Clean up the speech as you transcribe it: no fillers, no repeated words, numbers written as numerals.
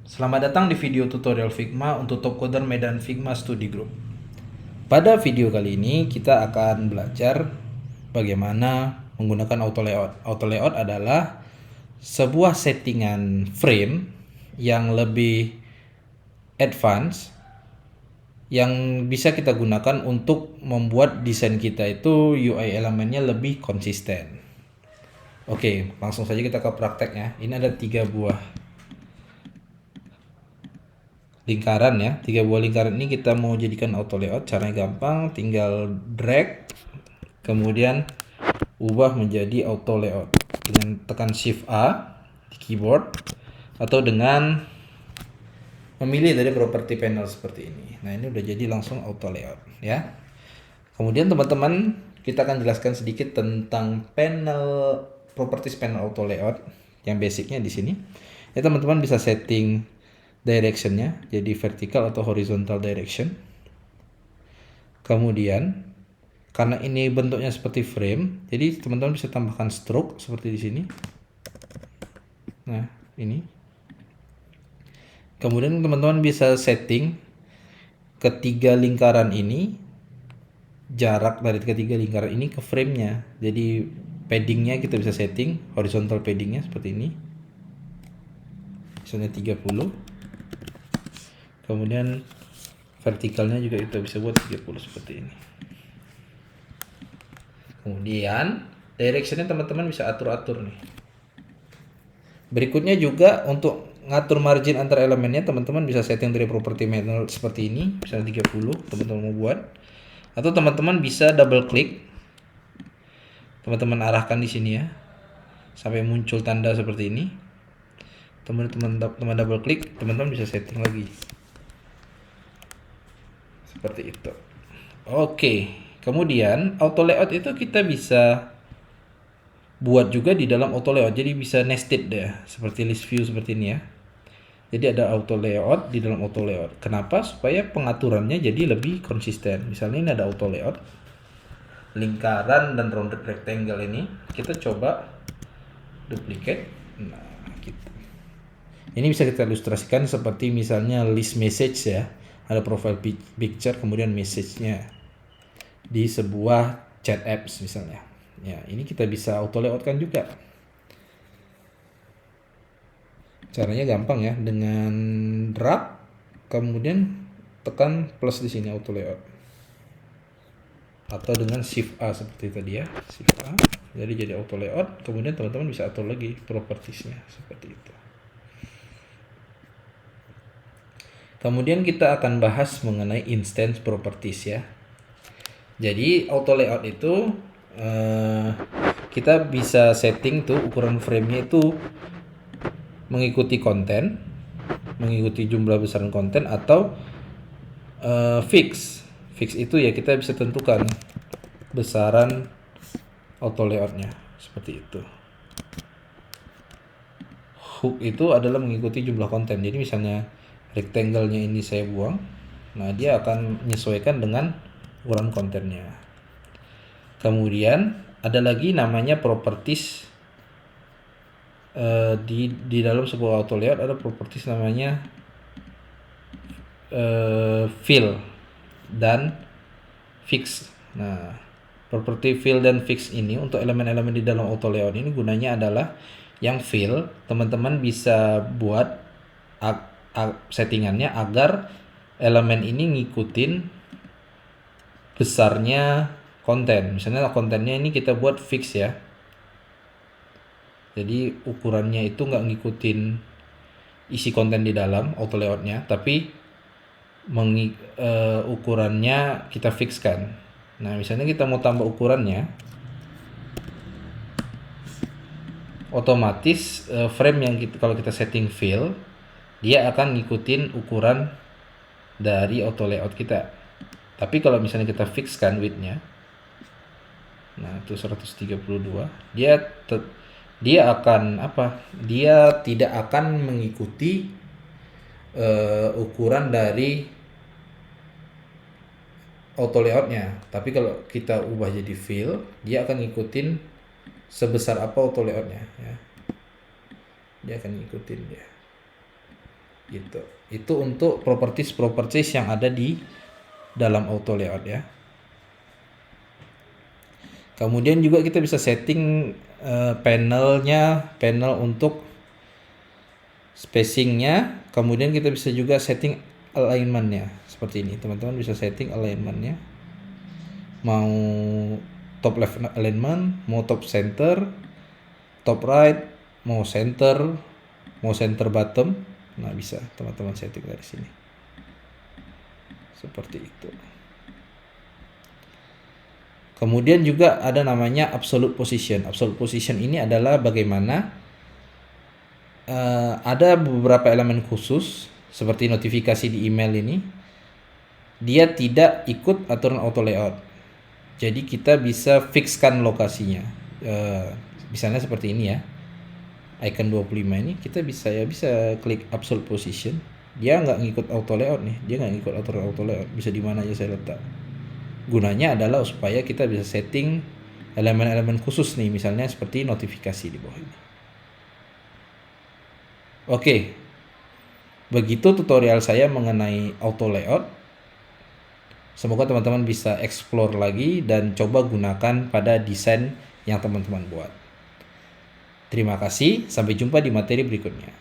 Selamat datang di video tutorial Figma untuk top coder Medan Figma Study Group. Pada video kali ini kita akan belajar bagaimana menggunakan auto layout. Auto layout adalah sebuah settingan frame yang lebih advance yang bisa kita gunakan untuk membuat desain kita itu UI elemennya lebih konsisten. Oke, langsung saja kita ke prakteknya. Ini ada 3 buah lingkaran ya, 3 buah lingkaran ini kita mau jadikan auto layout. Caranya gampang, tinggal drag kemudian ubah menjadi auto layout dengan tekan shift A di keyboard atau dengan memilih dari property panel seperti ini. Nah, ini udah jadi langsung auto layout ya. Kemudian teman-teman, kita akan jelaskan sedikit tentang panel properties panel auto layout yang basicnya di sini. Ya, teman-teman bisa setting directionnya jadi vertical atau horizontal direction. Kemudian karena ini bentuknya seperti frame, jadi teman-teman bisa tambahkan stroke seperti di sini. Nah, ini. Kemudian teman-teman bisa setting ketiga lingkaran ini, jarak dari ketiga lingkaran ini ke frame-nya. Jadi paddingnya kita bisa setting horizontal paddingnya seperti ini. Misalnya 30. Kemudian vertikalnya juga kita bisa buat 30 seperti ini. Kemudian directionnya teman-teman bisa atur-atur nih. Berikutnya juga untuk ngatur margin antar elemennya, teman-teman bisa setting dari property panel seperti ini, misalnya 30 teman-teman mau buat. Atau teman-teman bisa double klik. Teman-teman arahkan di sini ya. Sampai muncul tanda seperti ini. Teman-teman double klik, teman-teman bisa setting lagi. Seperti itu. Oke, kemudian auto layout itu kita bisa buat juga di dalam auto layout, jadi bisa nested deh, seperti list view seperti ini ya. Jadi ada auto layout di dalam auto layout. Kenapa? Supaya pengaturannya jadi lebih konsisten. Misalnya ini ada auto layout lingkaran dan rounded rectangle, ini kita coba duplicate. Nah, gitu. Ini bisa kita ilustrasikan seperti misalnya list message ya. Ada profile picture kemudian message-nya di sebuah chat apps misalnya. Ya, ini kita bisa auto layout kan juga. Caranya gampang ya, dengan drag kemudian tekan plus di sini auto layout. Atau dengan shift A seperti tadi ya, shift A. Jadi auto layout, kemudian teman-teman bisa atur lagi propertiesnya seperti itu. Kemudian kita akan bahas mengenai instance properties ya. Jadi auto layout itu kita bisa setting tuh ukuran frame-nya itu mengikuti konten, mengikuti jumlah besaran konten atau fix. Fix itu ya kita bisa tentukan besaran auto layout-nya seperti itu. Hook itu adalah mengikuti jumlah konten. Jadi misalnya rectangle-nya ini saya buang, nah dia akan menyesuaikan dengan ukuran kontennya. Kemudian ada lagi namanya properties. Di dalam sebuah auto layout ada properties namanya fill dan fix. Nah, property fill dan fix ini untuk elemen-elemen di dalam auto layout ini gunanya adalah yang fill, teman-teman bisa buat settingannya agar elemen ini ngikutin besarnya konten. Misalnya kontennya ini kita buat fix ya. Jadi ukurannya itu nggak ngikutin isi konten di dalam auto layoutnya, tapi ukurannya kita fixkan. Nah, misalnya kita mau tambah ukurannya, otomatis frame yang kalau kita setting fill, dia akan ngikutin ukuran dari auto layout kita. Tapi kalau misalnya kita fixkan widthnya, nah itu 132, dia akan apa? Dia tidak akan mengikuti ukuran dari auto layoutnya. Tapi kalau kita ubah jadi fill, dia akan ngikutin sebesar apa auto layoutnya ya. Dia akan ngikutin dia. Gitu. Itu untuk properties yang ada di dalam auto layout ya. Kemudian juga kita bisa setting panel untuk spacingnya. Kemudian kita bisa juga setting alignmentnya seperti ini. Teman-teman bisa setting alignmentnya. Mau top left alignment, mau top center, top right, mau center bottom. Nah, bisa teman-teman setting dari sini. Seperti itu. Kemudian juga ada namanya absolute position. Absolute position ini adalah bagaimana ada beberapa elemen khusus seperti notifikasi di email ini, dia tidak ikut aturan auto layout. Jadi kita bisa fixkan lokasinya. Misalnya seperti ini ya. Icon 25 ini kita bisa klik absolute position. Dia nggak ngikut auto layout nih. Dia nggak ngikut aturan auto layout. Bisa di mana aja saya letak. Gunanya adalah supaya kita bisa setting elemen-elemen khusus nih, misalnya seperti notifikasi di bawah ini. Oke, begitu tutorial saya mengenai auto layout. Semoga teman-teman bisa explore lagi dan coba gunakan pada desain yang teman-teman buat. Terima kasih, sampai jumpa di materi berikutnya.